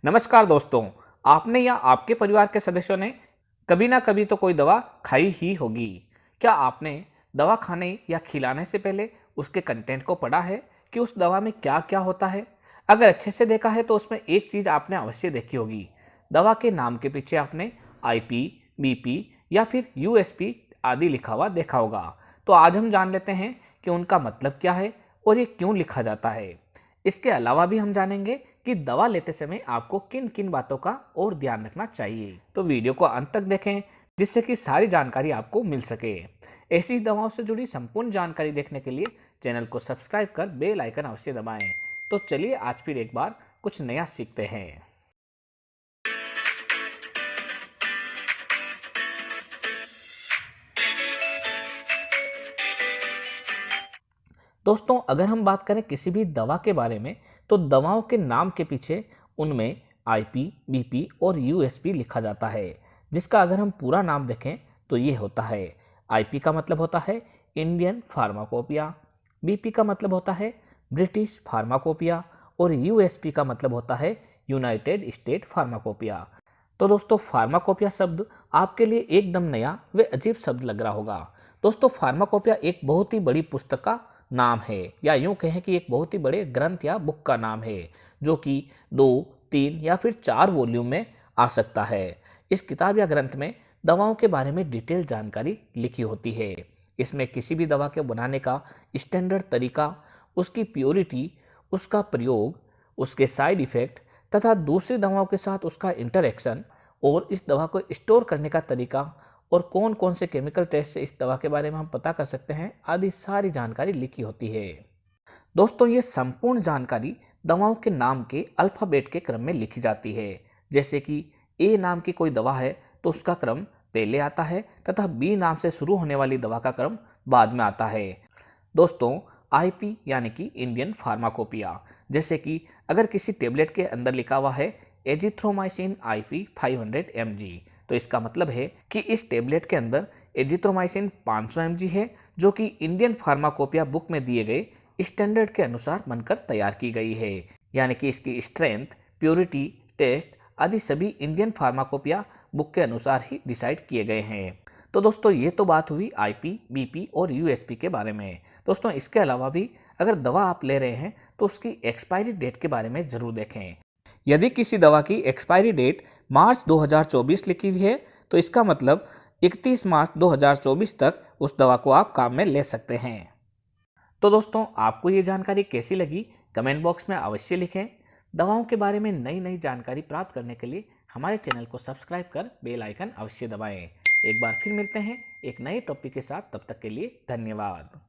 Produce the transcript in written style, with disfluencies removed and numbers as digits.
नमस्कार दोस्तों, आपने या आपके परिवार के सदस्यों ने कभी ना कभी तो कोई दवा खाई ही होगी। क्या आपने दवा खाने या खिलाने से पहले उसके कंटेंट को पढ़ा है कि उस दवा में क्या क्या होता है? अगर अच्छे से देखा है तो उसमें एक चीज़ आपने अवश्य देखी होगी। दवा के नाम के पीछे आपने आईपी, बीपी या फिर यूएसपी आदि लिखा हुआ देखा होगा। तो आज हम जान लेते हैं कि उनका मतलब क्या है और ये क्यों लिखा जाता है। इसके अलावा भी हम जानेंगे कि दवा लेते समय आपको किन किन बातों का और ध्यान रखना चाहिए। तो वीडियो को अंत तक देखें जिससे कि सारी जानकारी आपको मिल सके। ऐसी ही दवाओं से जुड़ी संपूर्ण जानकारी देखने के लिए चैनल को सब्सक्राइब कर बेल आइकन अवश्य दबाएं। तो चलिए आज फिर एक बार कुछ नया सीखते हैं। दोस्तों, अगर हम बात करें किसी भी दवा के बारे में तो दवाओं के नाम के पीछे उनमें आईपी, बीपी और यूएसपी लिखा जाता है, जिसका अगर हम पूरा नाम देखें तो ये होता है। आईपी का मतलब होता है इंडियन फार्माकोपिया, बीपी का मतलब होता है ब्रिटिश फार्माकोपिया और यूएसपी का मतलब होता है यूनाइटेड स्टेट फार्माकोपिया। तो दोस्तों, फार्माकोपिया शब्द आपके लिए एकदम नया व अजीब शब्द लग रहा होगा। दोस्तों, फार्माकोपिया एक बहुत ही बड़ी पुस्तक का नाम है, या यूं कहें कि एक बहुत ही बड़े ग्रंथ या बुक का नाम है, जो कि 2, 3 या फिर 4 वॉल्यूम में आ सकता है। इस किताब या ग्रंथ में दवाओं के बारे में डिटेल जानकारी लिखी होती है। इसमें किसी भी दवा के बनाने का स्टैंडर्ड तरीका, उसकी प्योरिटी, उसका प्रयोग, उसके साइड इफ़ेक्ट तथा दूसरी दवाओं के साथ उसका इंटरेक्शन और इस दवा को स्टोर करने का तरीका और कौन कौन से केमिकल टेस्ट से इस दवा के बारे में हम पता कर सकते हैं आदि सारी जानकारी लिखी होती है। दोस्तों, ये संपूर्ण जानकारी दवाओं के नाम के अल्फ़ाबेट के क्रम में लिखी जाती है। जैसे कि ए नाम की कोई दवा है तो उसका क्रम पहले आता है तथा बी नाम से शुरू होने वाली दवा का क्रम बाद में आता है। दोस्तों, आईपी यानी कि इंडियन फार्माकोपिया, जैसे कि अगर किसी टेबलेट के अंदर लिखा हुआ है एजिथ्रोमाइसिन आईपी 500 mg, तो इसका मतलब है कि इस टेबलेट के अंदर एजिथ्रोमाइसिन 500 mg है, जो कि इंडियन फार्माकोपिया बुक में दिए गए स्टैंडर्ड के अनुसार बनकर तैयार की गई है। यानी कि इसकी स्ट्रेंथ, प्योरिटी, टेस्ट आदि सभी इंडियन फार्माकोपिया बुक के अनुसार ही डिसाइड किए गए हैं। तो दोस्तों, ये तो बात हुई आईपी, बीपी और यूएसपी के बारे में। दोस्तों, इसके अलावा भी अगर दवा आप ले रहे हैं तो उसकी एक्सपायरी डेट के बारे में ज़रूर देखें। यदि किसी दवा की एक्सपायरी डेट मार्च 2024 लिखी हुई है तो इसका मतलब 31 मार्च 2024 तक उस दवा को आप काम में ले सकते हैं। तो दोस्तों, आपको ये जानकारी कैसी लगी कमेंट बॉक्स में अवश्य लिखें। दवाओं के बारे में नई नई जानकारी प्राप्त करने के लिए हमारे चैनल को सब्सक्राइब कर बेल आइकन अवश्य दबाएं। एक बार फिर मिलते हैं एक नए टॉपिक के साथ, तब तक के लिए धन्यवाद।